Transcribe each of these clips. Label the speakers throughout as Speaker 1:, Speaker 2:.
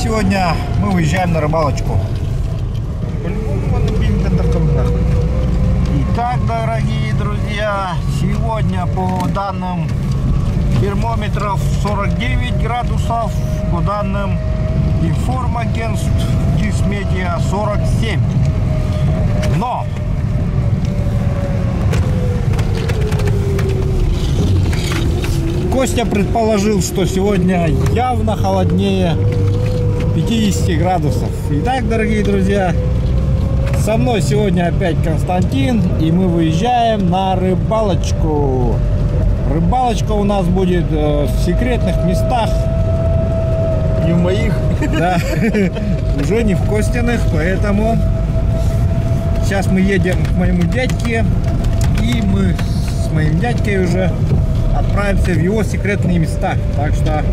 Speaker 1: сегодня мы уезжаем на рыбалочку. Итак, дорогие друзья, сегодня по данным термометров 49 градусов, по данным информагентств Гисметеа 47. Но Костя предположил, что сегодня явно холоднее 50 градусов. Итак, дорогие друзья, со мной сегодня опять Константин, и мы выезжаем на рыбалочку. Рыбалочка у нас будет в секретных местах.
Speaker 2: Не в моих.
Speaker 1: Да, уже не в Костиных, поэтому сейчас мы едем к моему дядьке, и мы с моим дядькой уже отправимся в его секретные места. Так что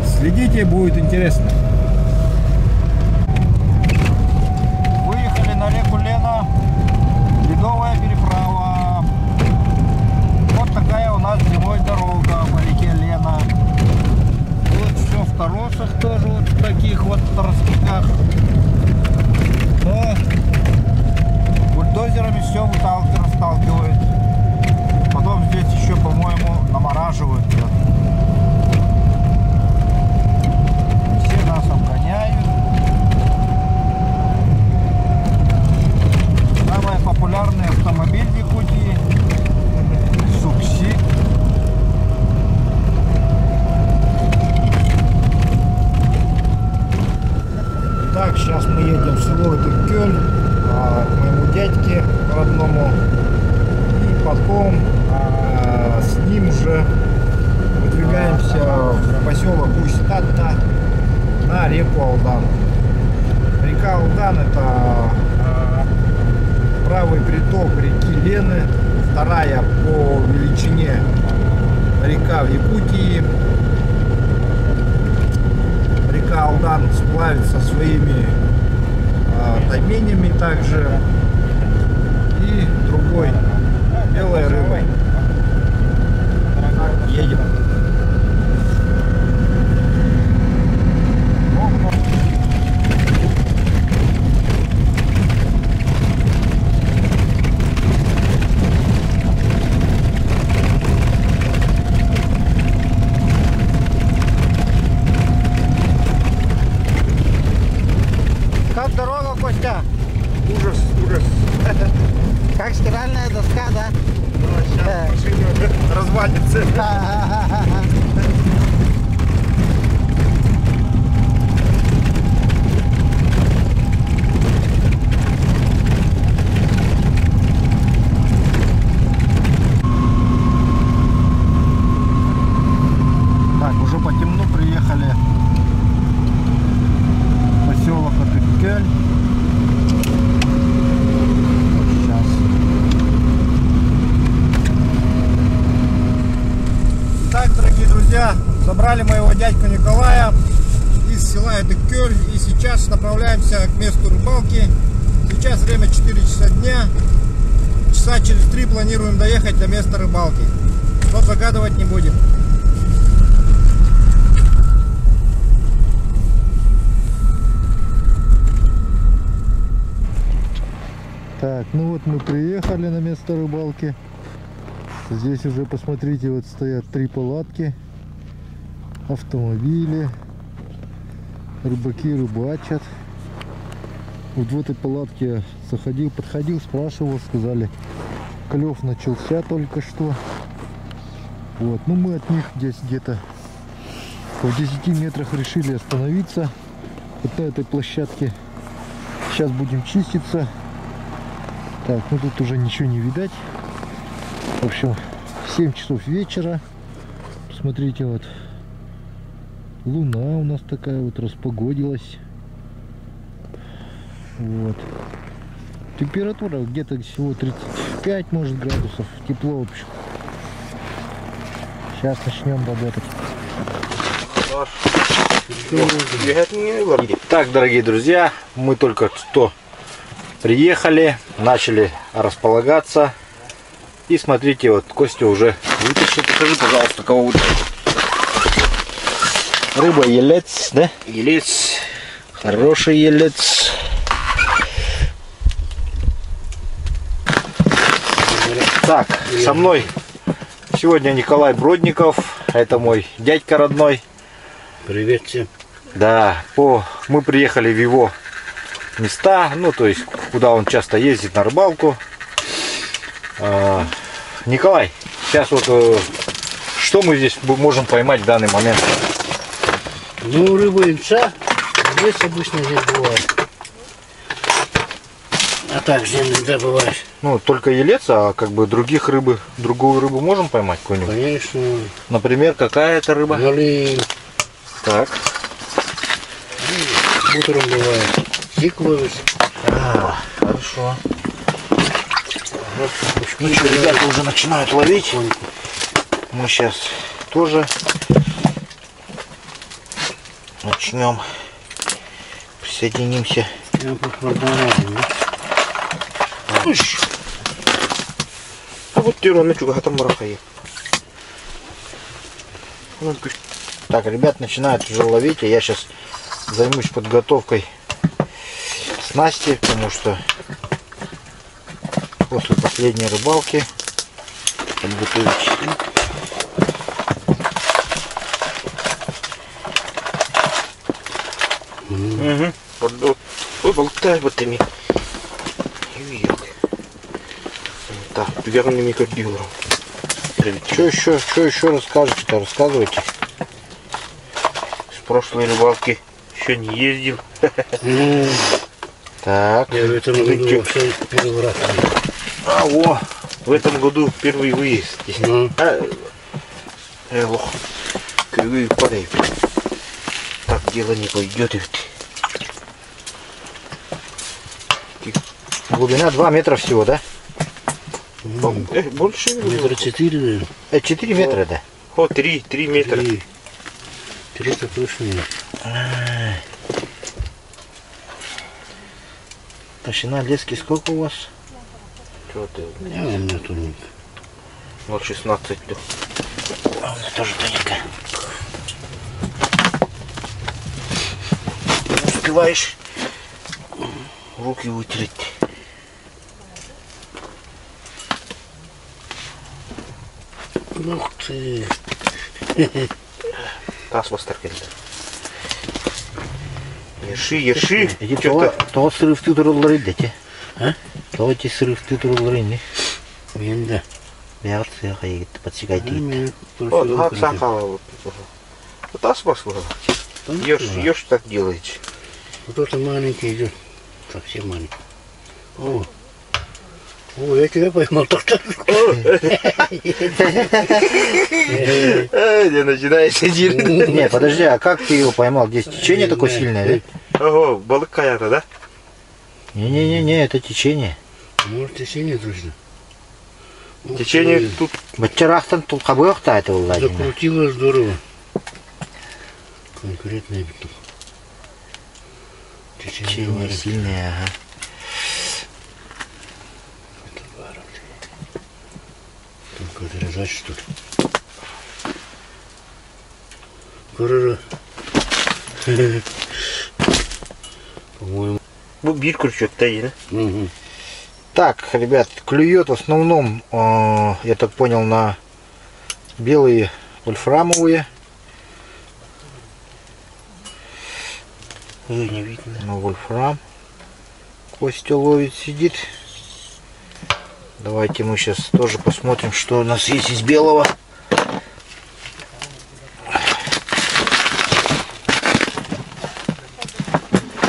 Speaker 1: следите, будет интересно. Выехали на реку Лена, ледовая переправа. Вот такая у нас зимой дорога по реке Лена. Вот все в торосах тоже, вот в таких вот торосниках. Но бульдозерами все расталкивает. Потом здесь еще, по-моему, намораживают. Все нас обгоняют. Самый популярный автомобиль в Якутии — Сукси. Так, сейчас мы едем в село Этыкёль к моему дядьке родному. И потом с ним уже выдвигаемся в поселок Усть-Татта на реку Алдан. Река Алдан — это правый приток реки Лены, вторая по величине река в Якутии. Река Алдан сплавится своими тайменями также и другой белой рыбой. Едем. Как дорога, Костя?
Speaker 2: Ужас, ужас.
Speaker 1: Как стиральная доска, да?
Speaker 2: Сейчас машина развалится.
Speaker 1: Так, уже по темну приехали в поселок Этыкёль. Итак, дорогие друзья, забрали моего дядьку Николая из села Этыкёль, и сейчас направляемся к месту рыбалки. Сейчас время 4 часа дня. Часа через 3 планируем доехать до места рыбалки. Но загадывать не будем.
Speaker 3: Так, ну вот мы приехали на место рыбалки. Здесь уже, посмотрите, вот стоят 3 палатки, автомобили, рыбаки рыбачат. Вот в этой палатке подходил, спрашивал, сказали, клев начался только что. Вот, ну мы от них здесь где-то в 10 метрах решили остановиться вот на этой площадке. Сейчас будем чиститься. Так, ну тут уже ничего не видать. В общем, 7 часов вечера. Посмотрите, вот луна у нас такая вот распогодилась. Вот. Температура где-то всего 35, может, градусов. Тепло, в общем. Сейчас начнем работать.
Speaker 1: Так, дорогие друзья, мы только что приехали, начали располагаться. И смотрите, вот Костя уже вытащил. Покажи, пожалуйста, кого вытащил. Рыба елец, да?
Speaker 2: Елец.
Speaker 1: Хороший елец. Так, со мной сегодня Николай Бродников. Это мой дядька родной.
Speaker 4: Привет всем.
Speaker 1: Да, мы приехали в его места, ну то есть куда он часто ездит на рыбалку. Николай, сейчас вот что мы здесь можем поймать в данный момент?
Speaker 4: Ну, рыба инца здесь обычно здесь бывает. А так же иногда бывает.
Speaker 1: Ну, только елец, а как бы другую рыбу можем поймать какую-нибудь?
Speaker 4: Конечно.
Speaker 1: Например, какая это рыба?
Speaker 4: Галин.
Speaker 1: Так.
Speaker 4: Утром бывает. Сикловец.
Speaker 1: Хорошо. Ну что, ребята уже начинают ловить. Мы сейчас тоже начнем. Присоединимся.
Speaker 4: Я попробую.
Speaker 1: А вот тирон там марахая. Так, ребят начинают уже ловить, а я сейчас займусь подготовкой снасти, потому что после последней рыбалки подготовить. Болтай вот ими. Так, верными как дюром. Что еще расскажете-то? Рассказывайте. С прошлой рыбалки еще не ездил. Так.
Speaker 4: Я в этом году вообще первый раз.
Speaker 1: В этом году первый выезд. Лох. Кривые падают. Так дело не пойдет. Глубина 2 метра всего, да? Больше?
Speaker 4: Метра 4, наверное.
Speaker 1: 4 метра, да? 3 метра.
Speaker 4: 3-то точно нет.
Speaker 1: Толщина лески сколько у вас? Что ты?
Speaker 4: У меня тоненько.
Speaker 1: 0,16. У меня тоже тоненько. Не успеваешь руки вытереть.
Speaker 4: Ух ты.
Speaker 1: Тас вастаркелді. Ерши.
Speaker 3: То сырыфты турулları дети.
Speaker 4: А?
Speaker 3: То эти сырыфты турулları не.
Speaker 4: Енді.
Speaker 3: Бәрі сыяға егітті, подсекайте.
Speaker 1: Вот, сахала. Тас баслыға. Ешь так делаете.
Speaker 4: Вот это маленький идет. Совсем маленький. О, я тебя поймал так-то.
Speaker 1: Не начинается дирить.
Speaker 3: Не, подожди, а как ты его поймал? Здесь течение такое сильное, да?
Speaker 1: Ого, балык кая-то, да?
Speaker 3: Не, это течение.
Speaker 4: Может, течение точно.
Speaker 1: Течение тут.
Speaker 3: Батчарахтан тут кабык-то это владение.
Speaker 4: Закрутило здорово. Конкретный биток.
Speaker 3: Течение сильное, ага.
Speaker 4: Только отрезать, что ли? Корора. По-моему.
Speaker 1: Бир крючок-то есть, да?
Speaker 4: Угу.
Speaker 3: Так, ребят, клюет в основном, я так понял, на белые вольфрамовые.
Speaker 1: Не видно.
Speaker 3: На вольфрам. Костя ловит, сидит. Давайте мы сейчас тоже посмотрим, что у нас есть из белого.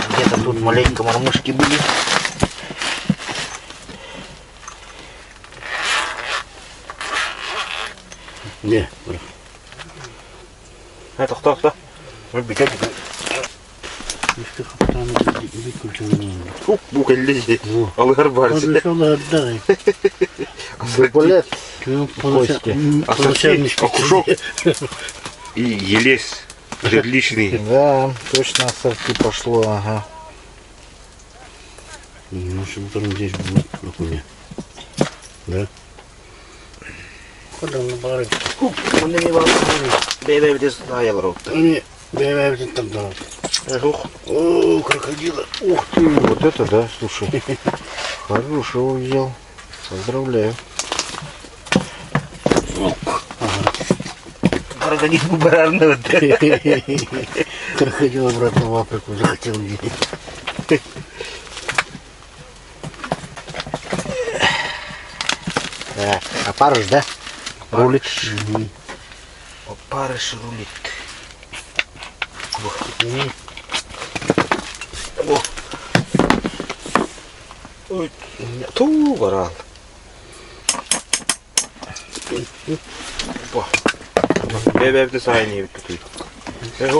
Speaker 3: Где-то тут маленько мормышки были.
Speaker 4: Не,
Speaker 1: Это кто? Мы бегать.
Speaker 4: işte kaptanı bir kurtarın.
Speaker 1: Bu kelli alır var.
Speaker 4: Подошел, отдай.
Speaker 3: Дублет.
Speaker 4: Получальный
Speaker 1: окушок и елес предличный.
Speaker 3: Да, точно ассорти пошло, ага.
Speaker 4: Ну, чтобы потом здесь будет окуня. Да? Куда на бары?
Speaker 1: Он не вам. Бебе здесь дайл рот.
Speaker 4: Не, бебе там да. О, крокодила.
Speaker 3: Ух ты, вот это да, слушай. Хорошего взял. Поздравляю.
Speaker 4: Крокодил популярный вот. Крокодил обратно в Африку захотел видеть. Опарыш, да? Рулит.
Speaker 1: Опарыш рулит. Ой, ту варал. Бебе сайни битти. Эх,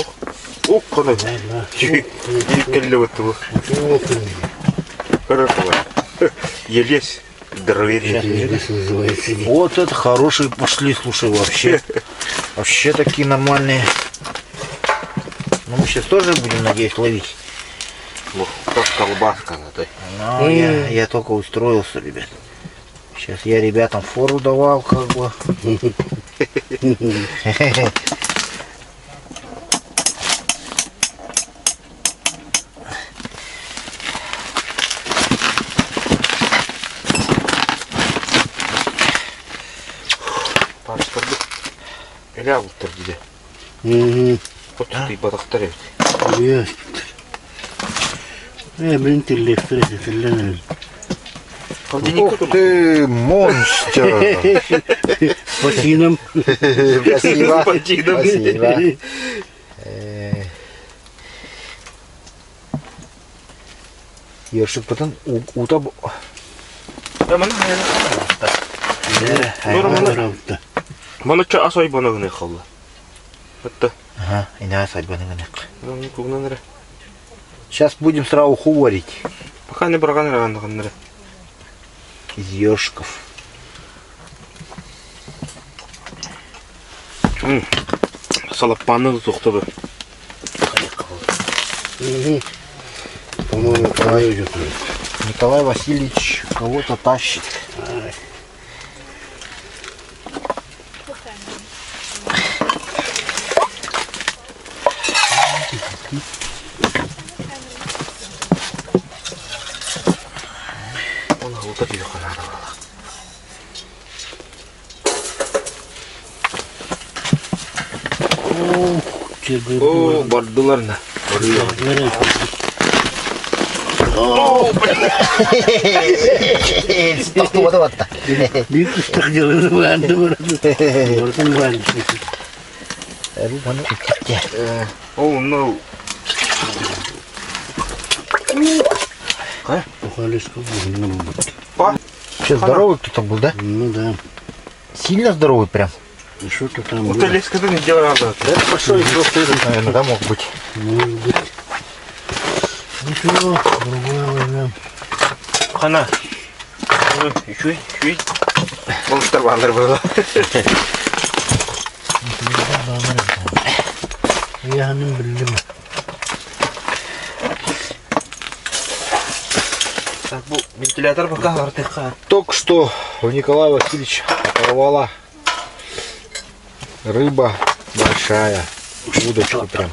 Speaker 1: ух, кана. Келле вот его. Хорошо. Елесь. Здоровее.
Speaker 3: Вот это хорошие пошли, слушай, вообще. Вообще такие нормальные. Ну мы сейчас тоже будем, надеюсь, ловить.
Speaker 1: Как колбаска надо.
Speaker 3: Ну, я только устроился, ребят. Сейчас я ребятам фору давал, как бы.
Speaker 1: Ля вот где. Вот ты батахтарев.
Speaker 4: Блин, ты легче,
Speaker 3: Ух ты, монстр!
Speaker 4: Спасибо.
Speaker 3: Спасибо. Спасибо. Ершик потом утаб.
Speaker 1: Mana cak asai bana gane khalla. Это.
Speaker 3: Ага, и на свадьбу нагонек.
Speaker 1: Ну не пугнанре.
Speaker 3: Сейчас будем сразу хуварить
Speaker 1: Пока не браган ранганре.
Speaker 3: из ёшков.
Speaker 1: Салапаны тухтабы.
Speaker 4: По-моему, Николай идет.
Speaker 3: Николай Васильевич кого-то тащит.
Speaker 1: Он вот это ханара. О, бардыларна.
Speaker 3: Вот-то.
Speaker 4: Видишь, так делают ванну.
Speaker 1: О, no.
Speaker 3: Сейчас здоровый кто-то был, да?
Speaker 4: Ну да.
Speaker 3: Сильно здоровый прям.
Speaker 4: И что-то там
Speaker 1: Вот
Speaker 4: было.
Speaker 1: леска не делал надо.
Speaker 3: Да это большой просто этот, наверное, да, мог быть.
Speaker 4: Может быть. Ничего, другое возьмем.
Speaker 1: Хана. Еще. Он старвандер был.
Speaker 4: Я не блин.
Speaker 1: Так, bu вентилятор пока вертыха.
Speaker 3: Только что у Николая Васильевича оторвала рыба большая. Удочку прям.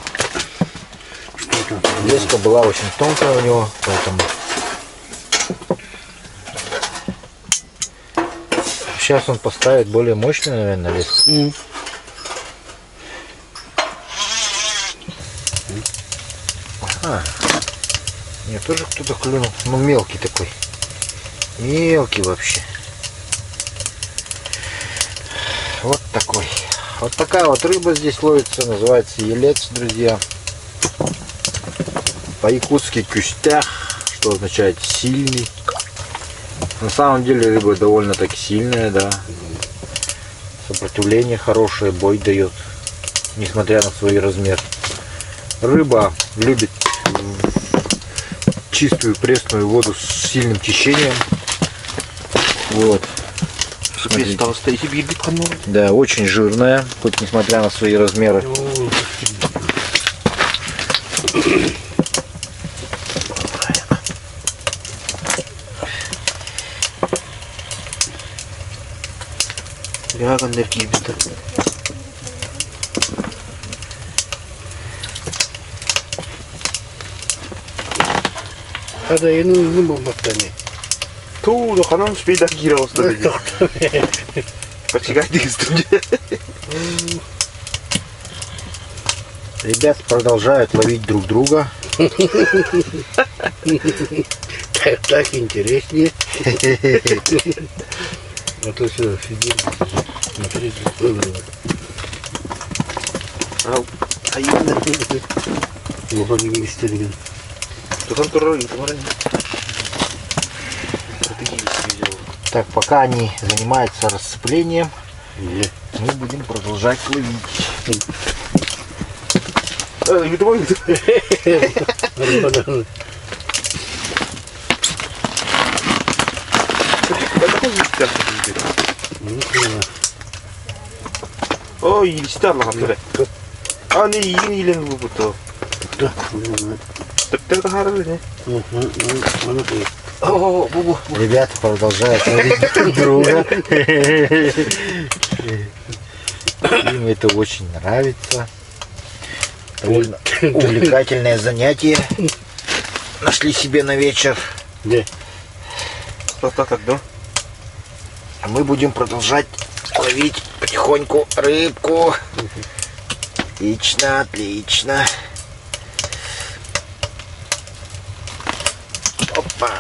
Speaker 3: Леска была очень тонкая у него, поэтому сейчас он поставит более мощную, наверное, леску. Мне тоже кто-то клюнул. Ну, мелкий такой. Мелкий вообще. Вот такой. Вот такая вот рыба здесь ловится. Называется елец, друзья. По-якутски кюстях, что означает сильный. На самом деле рыба довольно-таки сильная, да. Сопротивление хорошее, бой дает, несмотря на свой размер. Рыба любит чистую пресную воду с сильным течением. Вот. Смотрите. Да, очень жирная, хоть несмотря на свои размеры.
Speaker 4: Hadi yeni uzun bu battaniye.
Speaker 2: Tuğlu kanal bir dakika olsun dedi. Почекайте студия.
Speaker 3: Ребят продолжают ловить друг друга.
Speaker 4: Так интереснее. А то все, сидим, смотреть. Выходим вместе.
Speaker 2: Тухан турой, тухан.
Speaker 3: Так, пока они занимаются расцеплением, мы будем продолжать ловить.
Speaker 2: Ютубой. Ой, 일시달라 갑자기. 아니 이일은 뭐부터. 그때가 하루네.
Speaker 3: Ребята продолжают ловить друг друга. Им это очень нравится. Довольно увлекательное занятие. Нашли себе на вечер.
Speaker 2: Так, да?
Speaker 3: А мы будем продолжать ловить потихоньку рыбку. Отлично, отлично. Опа.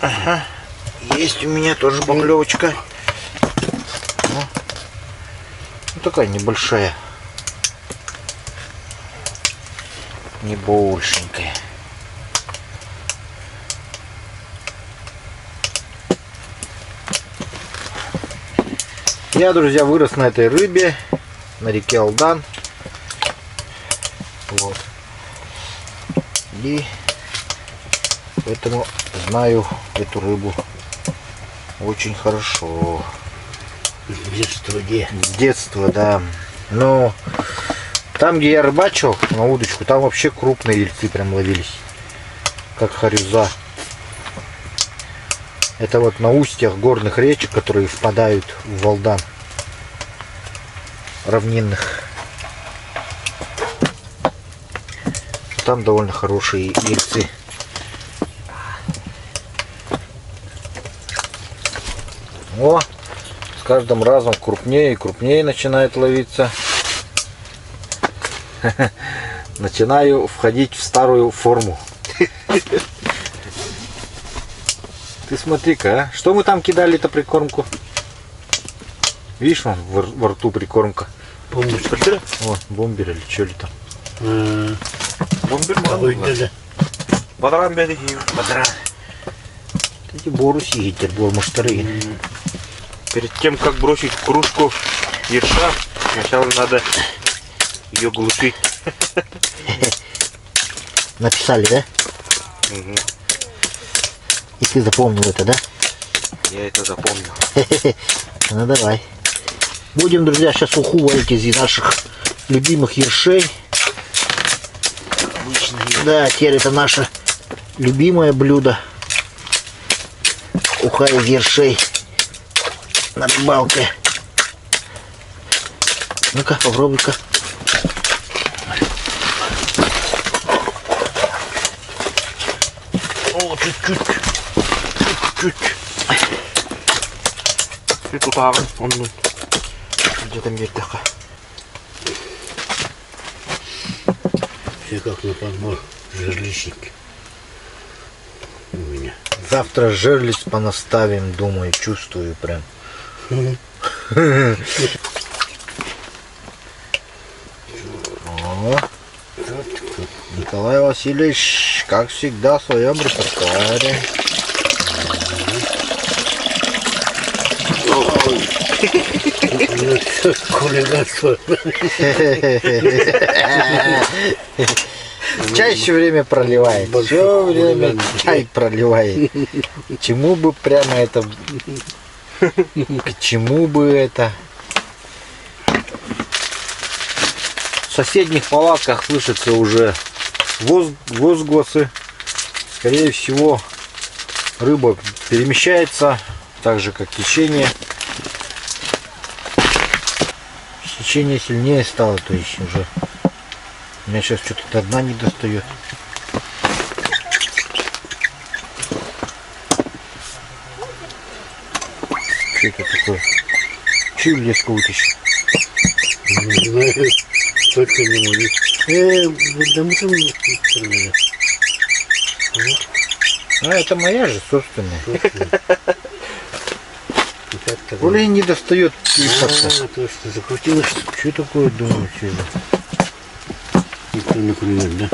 Speaker 3: Ага. Есть у меня тоже поклевочка. Ну, такая небольшая. Не большенькая. Я, друзья, вырос на этой рыбе, на реке Алдан. Вот. И поэтому знаю эту рыбу очень хорошо. С детства, да. Но там, где я рыбачил на удочку, там вообще крупные ельцы прям ловились. Как харюза. Это вот на устьях горных речек, которые впадают в Алдан. Равнинных. Там довольно хорошие ельцы. О, с каждым разом крупнее и крупнее начинает ловиться. Начинаю входить в старую форму. Ты смотри-ка, а? Что мы там кидали-то прикормку? Видишь, вон во рту прикормка.
Speaker 4: Бомбер.
Speaker 3: О, бомбер или что ли там?
Speaker 2: Бомбер мало. Бадран бери.
Speaker 3: Бадран. Эти боруси гитер, бормуштары.
Speaker 2: Перед тем, как бросить кружку ерша, сначала надо ее глушить.
Speaker 3: Написали, да?
Speaker 2: Угу.
Speaker 3: И ты запомнил это, да?
Speaker 2: Я это запомнил.
Speaker 3: Ну давай. Будем, друзья, сейчас уху варить из наших любимых ершей. Да, теперь это наше любимое блюдо. Уха из ершей на рыбалке. Ну-ка, попробуй-ка. О, чуть-чуть. Чуть-чуть.
Speaker 2: И тут он
Speaker 3: где-то мертвяха.
Speaker 4: Все как на подбор жерлищники. У меня.
Speaker 3: Завтра жерлиц понаставим, думаю, чувствую прям. О, Николай Васильевич, как всегда, в своем репертуаре.
Speaker 4: Хулиганство.
Speaker 3: Чай все время проливает. Все время чай проливает. Чему бы прямо это... К чему бы это... В соседних палатках слышатся уже возгласы. Скорее всего, рыба перемещается, так же как течение. Течение сильнее стало, то есть уже. У меня сейчас что-то до дна не достает. Что это такое? Чью леску вытащил?
Speaker 4: Не знаю, только не могу. Да мы там не стреляли.
Speaker 3: А это моя же собственная. Коля не достает.
Speaker 4: Точно, закрутилось.
Speaker 3: Что такое, думаю, что это?
Speaker 4: Никто не клюет, да?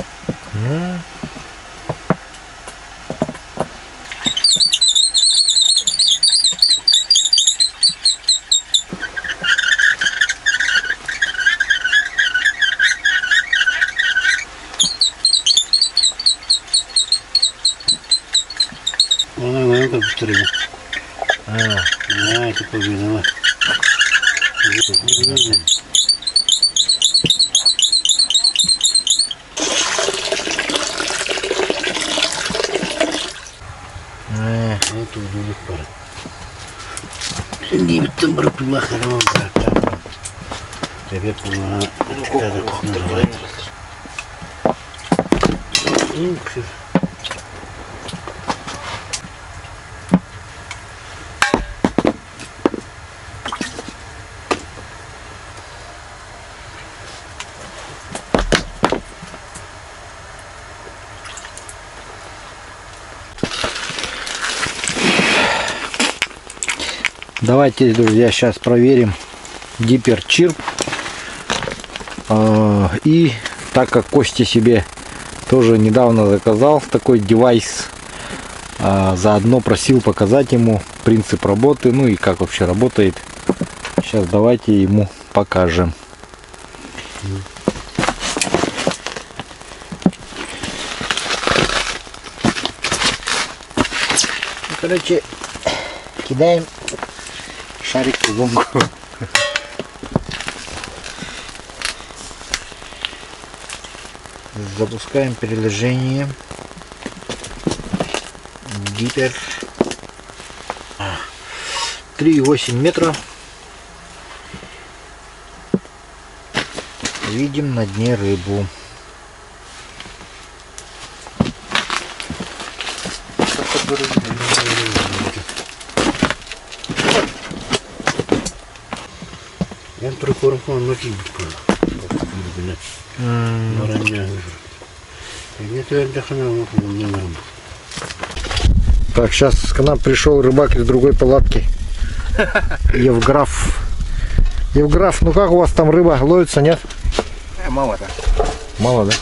Speaker 4: Она как быстрее. Это победила. Это удобно пара. Не там брапила харам брата. Тебе пула.
Speaker 3: Давайте, друзья, сейчас проверим гиперчирп. И так как Костя себе тоже недавно заказал такой девайс, заодно просил показать ему принцип работы, ну и как вообще работает. Сейчас давайте ему покажем. Короче, кидаем шарик в лунку. Запускаем переложение. Гипер. 3,8 метра. Видим на дне рыбу.
Speaker 4: Я прикормку ночью блядь.
Speaker 3: Так, сейчас к нам пришел рыбак из другой палатки. Евграф. Евграф, ну как у вас там рыба? Ловится, нет?
Speaker 2: Мало, да.
Speaker 3: Мало, да?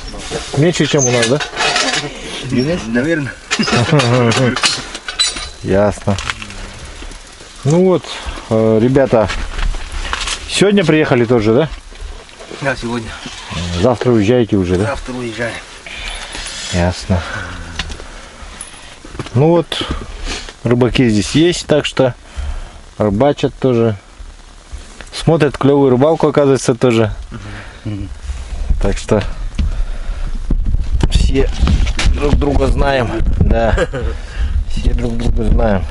Speaker 3: Меньше, чем у нас, да?
Speaker 2: Наверное.
Speaker 3: Ясно. Ну вот, ребята, сегодня приехали тоже, да?
Speaker 2: Да, сегодня.
Speaker 3: Завтра уезжаете уже, да?
Speaker 2: Завтра уезжаем.
Speaker 3: Ясно. Ну вот, рыбаки здесь есть, так что рыбачат тоже. Смотрят клевую рыбалку, оказывается, тоже. Так что все друг друга знаем. Да. Все друг друга знаем.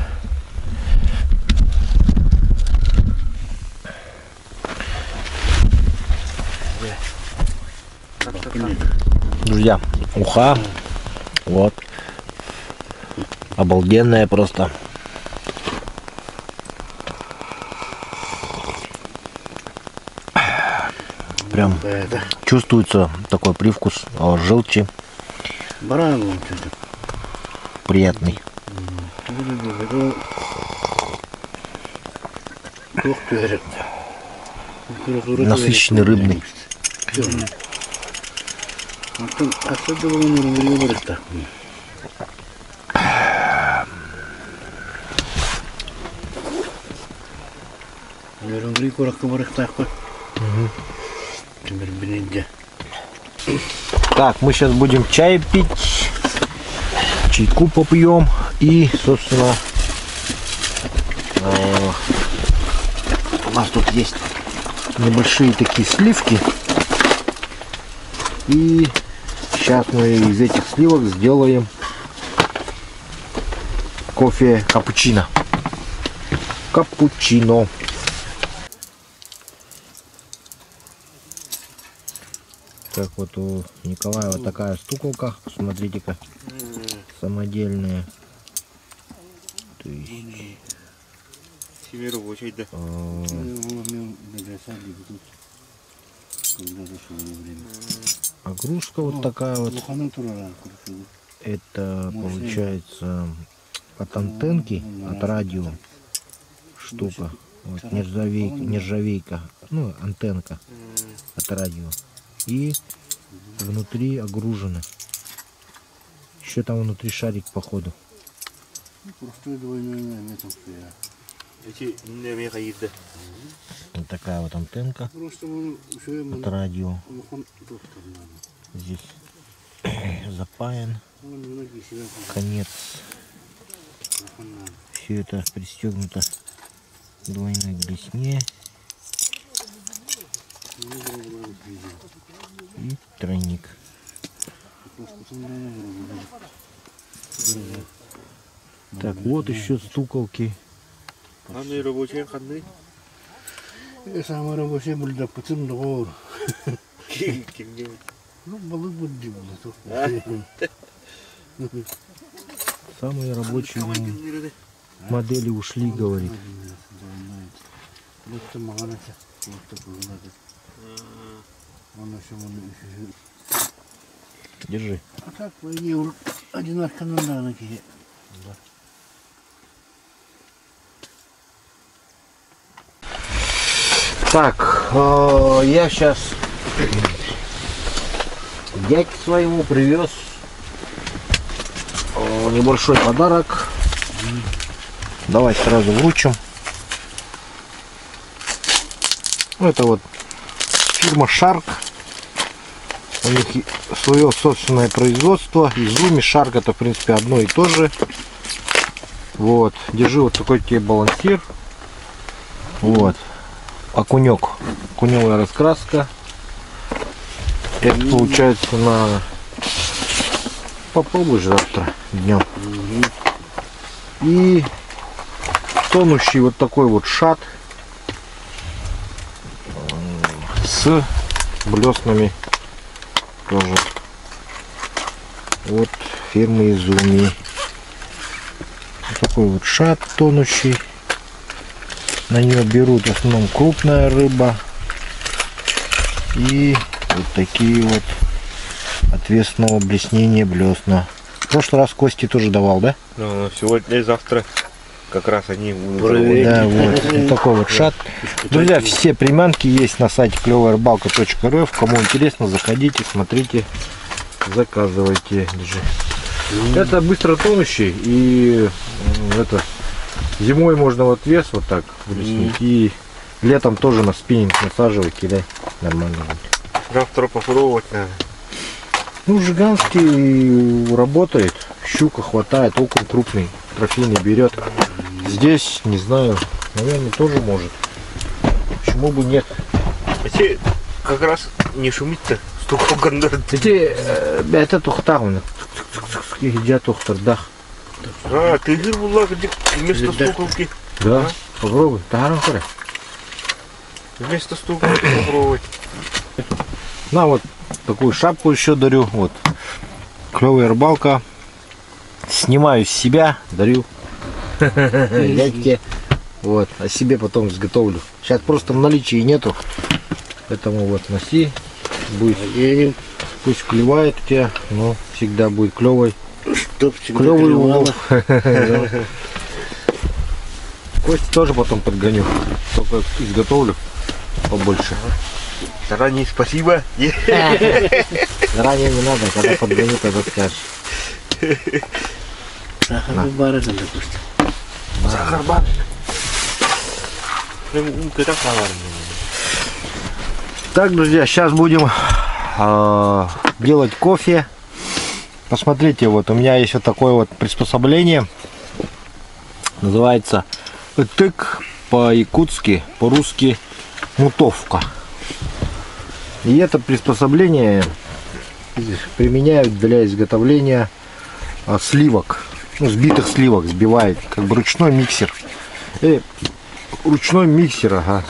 Speaker 3: Друзья, уха. Вот. Обалденная просто. Прям чувствуется такой привкус желчи.
Speaker 4: Баран
Speaker 3: Приятный. Насыщенный рыбный. Так, мы сейчас будем чай пить, чайку попьем и, собственно, у нас тут есть небольшие такие сливки, и сейчас мы из этих сливок сделаем кофе капучино.
Speaker 1: как вот у Николая вот такая стуколка. Смотрите-ка, самодельная. То есть...
Speaker 2: Себе рабочий, да.
Speaker 1: Огрузка вот такая вот. Это получается от антенки, от радио штука. Вот, нержавейка, ну, антенка от радио. И внутри огружено. Еще там внутри шарик, походу. Вот такая вот антенка от радио. Здесь запаян конец. Все это пристегнуто к двойной блесне. И тройник. Так, вот еще стуколки.
Speaker 2: Ханны рабочие, ханны.
Speaker 4: Самый рабочий был, да, потом договор.
Speaker 2: Кем-нибудь.
Speaker 4: Ну, балык будет делать.
Speaker 1: Самые рабочие модели ушли, говорит. Держи.
Speaker 4: А так, по идее, одинаково надо накидать.
Speaker 1: Так, я сейчас дядьке своему привез небольшой подарок. Давай сразу вручим. Это вот фирма Shark. У них свое собственное производство. Изуми, Shark это в принципе одно и то же. Вот. Держи вот такой тебе балансир. Вот. Окунек. Окуневая раскраска. Это получается на... Попробуешь завтра днем. И тонущий вот такой вот шат с блеснами тоже. Вот фирмы Изуми. Вот такой вот шат тонущий. На нее берут в основном крупная рыба. И вот такие вот ответственного блеснения блесна. В прошлый раз Кости тоже давал, да?
Speaker 2: Ну, сегодня и завтра как раз они будут.
Speaker 1: Да, вот такой вот шат. Друзья, все приманки есть на сайте клёвая-рыбалка.рф. Кому интересно, заходите, смотрите, заказывайте. Держи. Это быстро тонущий, и это зимой можно вот вес вот так блеснить, и летом тоже на спиннинг насаживай, кидай, нормально будет.
Speaker 2: Завтра попробовать надо.
Speaker 1: Ну, Жиганский работает, щука хватает, окунь крупный, трофейный берет. Здесь, не знаю, наверное, тоже может. Почему бы нет?
Speaker 2: А те как раз не шумит-то, столько гандат.
Speaker 1: Это тухтар, где тухтардах.
Speaker 2: А, ты игр была, где вместо стуколки.
Speaker 1: Да, попробуй, тагаран хоре.
Speaker 2: Вместо стуколки попробовать.
Speaker 1: На вот такую шапку еще дарю. Вот. Клевая рыбалка. Снимаю с себя, дарю дядьке. Вот. А себе потом изготовлю. Сейчас просто в наличии нету. Поэтому вот носи. Будет. Пусть клевает у тебя, но всегда будет клевой. Клевый улов. Кость тоже потом подгоню. Только изготовлю побольше.
Speaker 2: Заранее спасибо.
Speaker 1: Заранее не надо, когда подгоню, тогда скажешь.
Speaker 4: Сахар бар это, допустим.
Speaker 2: Сахар бар.
Speaker 1: Так, друзья, сейчас будем делать кофе. Посмотрите, вот у меня есть вот такое вот приспособление. Называется тык по-якутски, по-русски мутовка. И это приспособление применяют для изготовления сливок, ну, сбитых сливок, сбивает, как бы ручной миксер. Ручной миксер, ага.